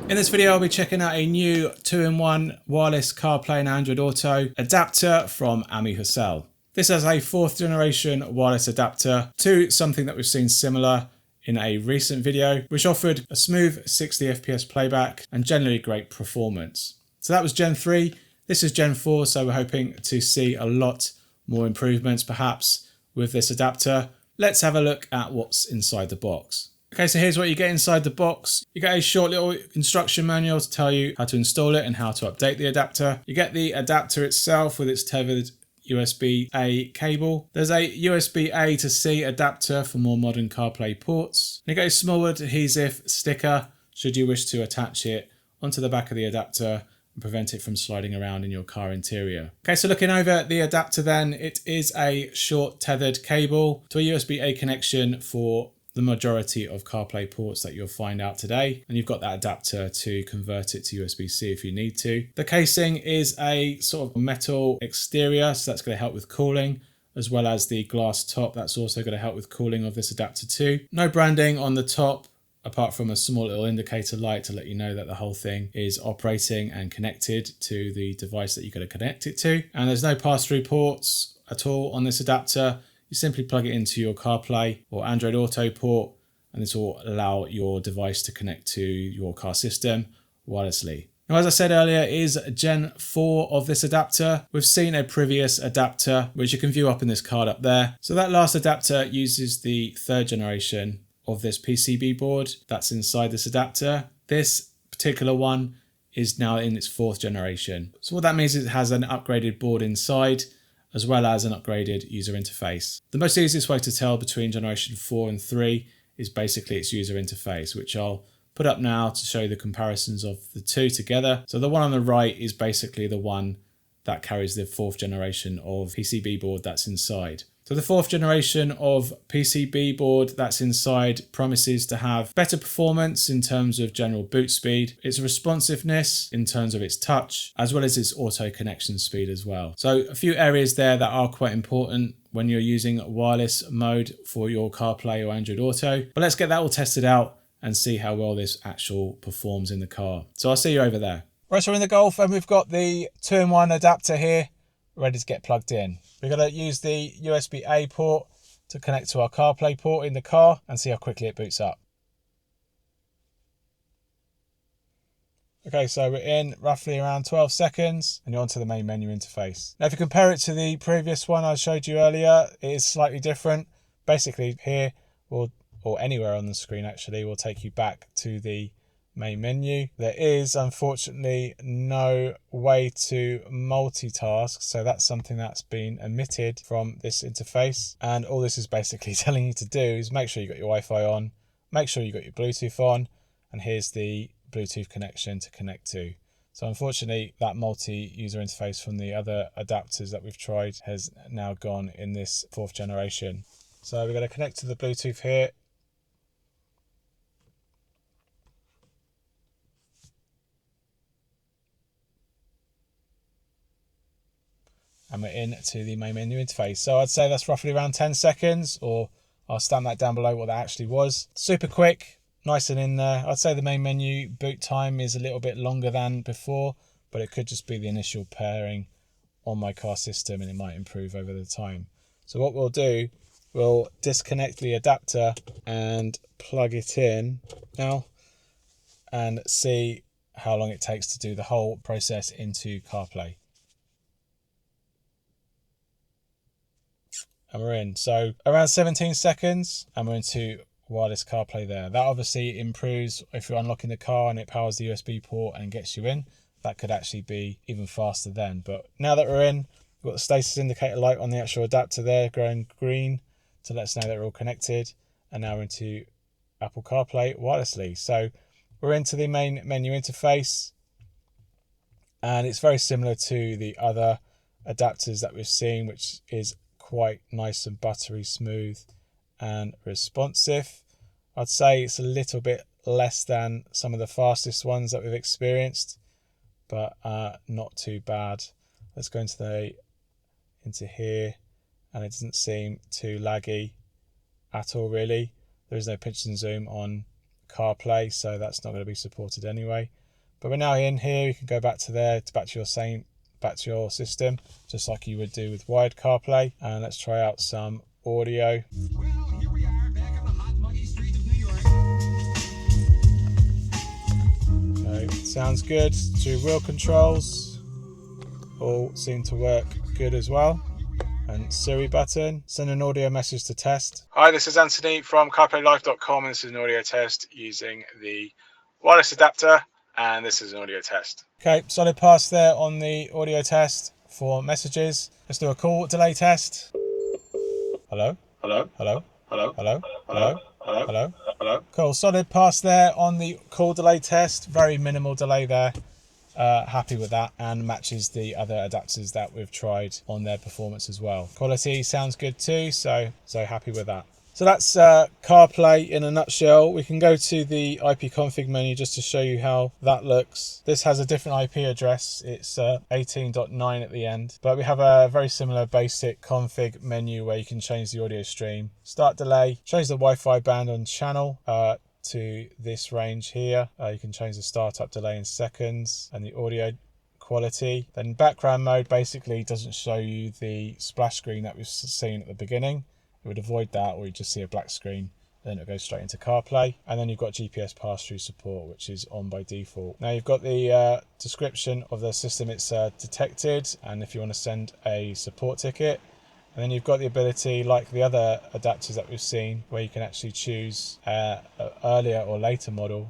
In this video, I'll be checking out a new 2-in-1 wireless CarPlay and Android Auto adapter from AMIHUSEl. This has a 4th generation wireless adapter to something that we've seen similar in a recent video, which offered a smooth 60 FPS playback and generally great performance. So that was Gen 3, this is Gen 4, so we're hoping to see a lot more improvements perhaps with this adapter. Let's have a look at what's inside the box. Okay, so here's what you get inside the box. You get a short little instruction manual to tell you how to install it and how to update the adapter. You get the adapter itself with its tethered USB-A cable. There's a USB-A to C adapter for more modern CarPlay ports. You get a small adhesive sticker should you wish to attach it onto the back of the adapter and prevent it from sliding around in your car interior. Okay, so looking over the adapter then, it is a short tethered cable to a USB-A connection for the majority of CarPlay ports that you'll find out today, and you've got that adapter to convert it to USB-C if you need to. The casing is a sort of metal exterior, so that's going to help with cooling, as well as the glass top. That's also going to help with cooling of this adapter too. No branding on the top, apart from a small little indicator light to let you know that the whole thing is operating and connected to the device that you're going to connect it to. And there's no pass-through ports at all on this adapter. You simply plug it into your CarPlay or Android Auto port, and this will allow your device to connect to your car system wirelessly. Now, as I said earlier, it is Gen 4 of this adapter. We've seen a previous adapter, which you can view up in this card up there. So that last adapter uses the 3rd generation of this PCB board that's inside this adapter. This particular one is now in its 4th generation. So what that means is it has an upgraded board inside, as well as an upgraded user interface. The most easiest way to tell between generation 4 and 3 is basically its user interface, which I'll put up now to show you the comparisons of the two together. So the one on the right is basically the one that carries the 4th generation of PCB board that's inside. So the 4th generation of PCB board that's inside promises to have better performance in terms of general boot speed, its responsiveness in terms of its touch, as well as its auto connection speed as well. So a few areas there that are quite important when you're using wireless mode for your CarPlay or Android Auto. But let's get that all tested out and see how well this actually performs in the car. So I'll see you over there. Right, so we're in the Golf and we've got the 2-in-1 adapter here ready to get plugged in. We're going to use the USB-A port to connect to our CarPlay port in the car and see how quickly it boots up. Okay, so we're in roughly around 12 seconds and you're onto the main menu interface. Now, if you compare it to the previous one I showed you earlier, it is slightly different. Basically here, or anywhere on the screen actually, will take you back to the main menu. There is unfortunately no way to multitask, so that's something that's been omitted from this interface, and all this is basically telling you to do is make sure you got your Wi-Fi on, make sure you got your Bluetooth on, and here's the Bluetooth connection to connect to. So unfortunately that multi-user interface from the other adapters that we've tried has now gone in this 4th generation. So we're going to connect to the Bluetooth here. And we're into the main menu interface. So I'd say that's roughly around 10 seconds, or I'll stamp that down below what that actually was. Super quick, nice and in there. I'd say the main menu boot time is a little bit longer than before, but it could just be the initial pairing on my car system and it might improve over the time. So what we'll do, we'll disconnect the adapter and plug it in now and see how long it takes to do the whole process into CarPlay. And we're in. So around 17 seconds and we're into wireless CarPlay there. That obviously improves if you're unlocking the car and it powers the USB port and gets you in. That could actually be even faster then. But now that we're in, we've got the status indicator light on the actual adapter there going green to let us know that we're all connected. And now we're into Apple CarPlay wirelessly. So we're into the main menu interface, and it's very similar to the other adapters that we've seen, which is quite nice and buttery smooth and responsive. I'd say it's a little bit less than some of the fastest ones that we've experienced, but not too bad. Let's go into here, and it doesn't seem too laggy at all really. There is no pinch and zoom on CarPlay, so that's not going to be supported anyway. But we're now in here. You can go back to there, back to your system, just like you would do with wired CarPlay. And let's try out some audio. Well, here we are back on the hot, muggy street of New York. Okay, sounds good. Do wheel controls. All seem to work good as well. And Siri button, send an audio message to test. Hi, this is Anthony from CarPlayLife.com, and this is an audio test using the wireless adapter, and this is an audio test. Okay, solid pass there on the audio test for messages. Let's do a call delay test. Hello? Hello? Hello? Hello? Hello? Hello? Hello? Hello? Hello? Cool, solid pass there on the call delay test. Very minimal delay there. Happy with that, and matches the other adapters that we've tried on their performance as well. Quality sounds good too, so happy with that. So that's CarPlay in a nutshell. We can go to the IP config menu just to show you how that looks. This has a different IP address. It's 18.9 at the end, but we have a very similar basic config menu where you can change the audio stream, start delay, change the Wi-Fi band on channel to this range here. You can change the startup delay in seconds and the audio quality. Then background mode basically doesn't show you the splash screen that we've seen at the beginning. It would avoid that, or you just see a black screen, then it'll go straight into CarPlay. And then you've got GPS pass-through support, which is on by default. Now you've got the description of the system it's detected, and if you want to send a support ticket. And then you've got the ability, like the other adapters that we've seen, where you can actually choose an earlier or later model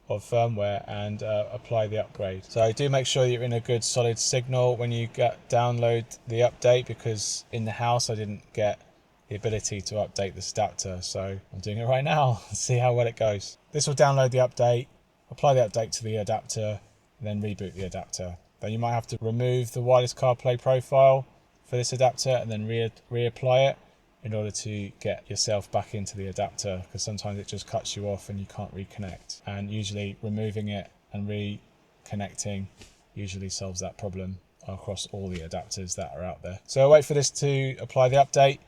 of firmware and apply the upgrade. So do make sure you're in a good solid signal when you download the update, because in the house I didn't get the ability to update this adapter, so I'm doing it right now. See how well it goes. This will download the update, apply the update to the adapter, and then reboot the adapter. Then you might have to remove the wireless CarPlay profile for this adapter and then reapply it in order to get yourself back into the adapter, because sometimes it just cuts you off and you can't reconnect, and usually removing it and reconnecting usually solves that problem across all the adapters that are out there. So I'll wait for this to apply the update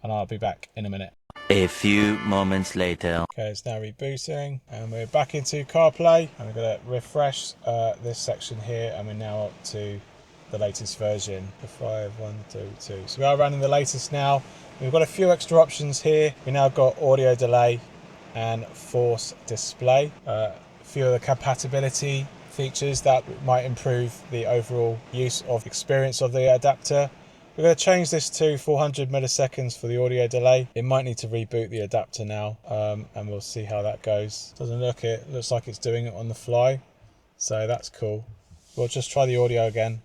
and I'll be back in a minute. A few moments later. Okay, it's now rebooting and we're back into CarPlay, and we're going to refresh this section here, and we're now up to the latest version, the 5.1.2. So we are running the latest now. We've got a few extra options here. We now got audio delay and force display. A few of the compatibility features that might improve the overall use of experience of the adapter. We're going to change this to 400 milliseconds for the audio delay. It might need to reboot the adapter now, and we'll see how that goes. It looks like it's doing it on the fly, so that's cool. We'll just try the audio again.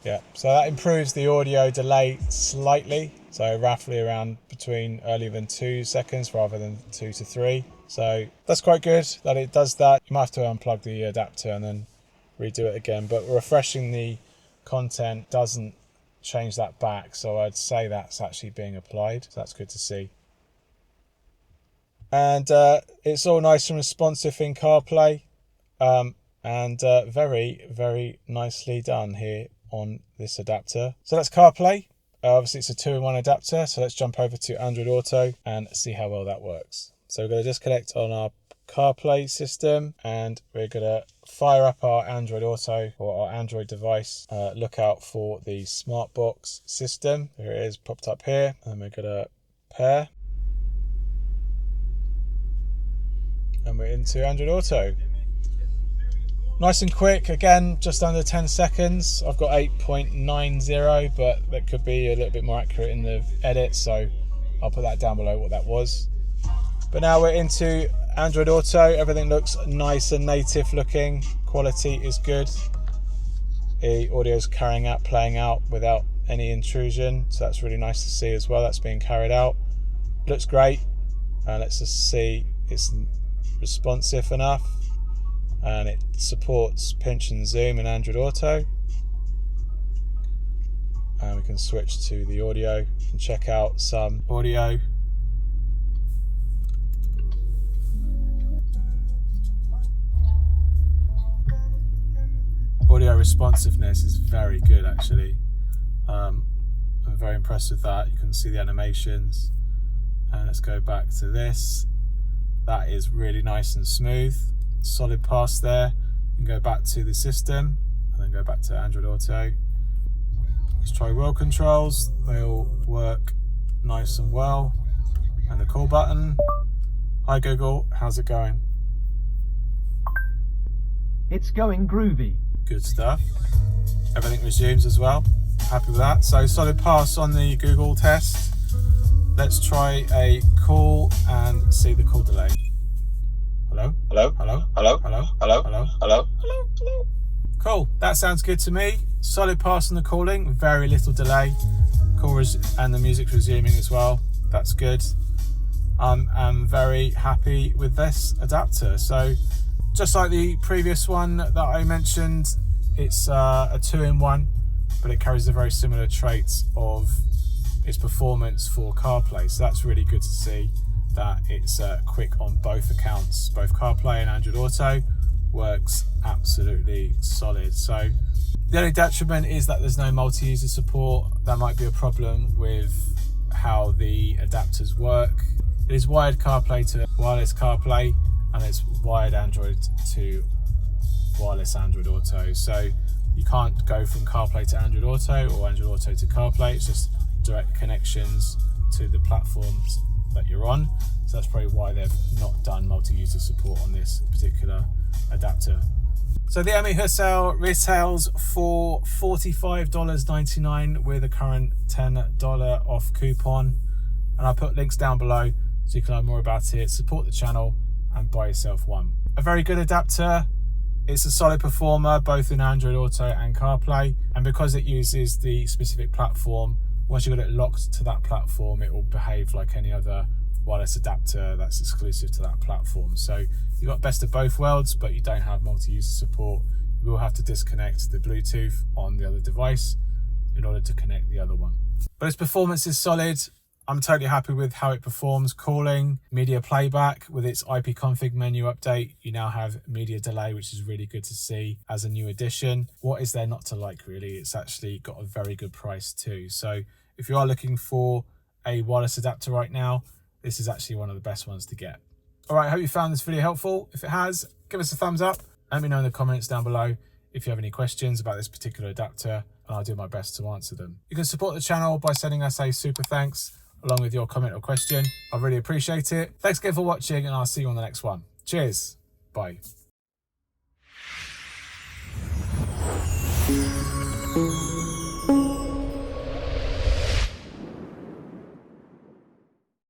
Yeah, so that improves the audio delay slightly, so roughly around between earlier than 2 seconds rather than 2 to 3. So that's quite good that it does that. You might have to unplug the adapter and then redo it again, but refreshing the content doesn't change that back, so I'd say that's actually being applied, so that's good to see. And it's all nice and responsive in CarPlay, and very, very nicely done here on this adapter. So that's CarPlay. Obviously it's a 2-in-1 adapter, so let's jump over to Android Auto and see how well that works. So we're going to disconnect on our CarPlay system, and we're going to fire up our Android Auto or our Android device. Look out for the Smartbox system. Here it is, popped up here, and we're going to pair. And we're into Android Auto. Nice and quick, again, just under 10 seconds. I've got 8.90, but that could be a little bit more accurate in the edit, so I'll put that down below what that was. But now we're into Android Auto. Everything looks nice and native looking. Quality is good. The audio is playing out without any intrusion, so that's really nice to see as well. That's being carried out. Looks great. Let's just see, it's responsive enough, and it supports pinch and zoom in Android Auto. And we can switch to the audio and check out some audio. Audio responsiveness is very good actually. I'm very impressed with that. You can see the animations. And let's go back to this. That is really nice and smooth. Solid pass there. You can go back to the system and then go back to Android Auto. Let's try wheel controls. They all work nice and well. And the call button. Hi Google, how's it going? It's going groovy. Good stuff. Everything resumes as well. Happy with that. So solid pass on the Google test. Let's try a call and see the call delay. Hello? Hello? Hello? Hello? Hello? Hello? Hello? Hello? Hello? Hello? Cool. That sounds good to me. Solid pass on the calling. Very little delay. Call and the music's resuming as well. That's good. I'm very happy with this adapter. So just like the previous one that I mentioned, it's a 2-in-1, but it carries the very similar traits of its performance for CarPlay. So that's really good to see that it's quick on both accounts. Both CarPlay and Android Auto works absolutely solid. So the only detriment is that there's no multi-user support. That might be a problem with how the adapters work. It is wired CarPlay to wireless CarPlay, and it's wired Android to wireless Android Auto. So you can't go from CarPlay to Android Auto or Android Auto to CarPlay. It's just direct connections to the platforms that you're on. So that's probably why they've not done multi-user support on this particular adapter. So the AMIHUSEl retails for $45.99 with a current $10 off coupon. And I'll put links down below so you can learn more about it, support the channel and buy yourself one. A very good adapter. It's a solid performer both in Android Auto and CarPlay. And because it uses the specific platform, once you've got it locked to that platform, it will behave like any other wireless adapter that's exclusive to that platform. So you've got best of both worlds, but you don't have multi-user support. You will have to disconnect the Bluetooth on the other device in order to connect the other one. But its performance is solid. I'm totally happy with how it performs. Calling, media playback with its IP config menu update. You now have media delay, which is really good to see as a new addition. What is there not to like, really? It's actually got a very good price too. So if you are looking for a wireless adapter right now, this is actually one of the best ones to get. All right, I hope you found this video helpful. If it has, give us a thumbs up. Let me know in the comments down below if you have any questions about this particular adapter, and I'll do my best to answer them. You can support the channel by sending us a super thanks along with your comment or question. I really appreciate it. Thanks again for watching, and I'll see you on the next one. Cheers. Bye.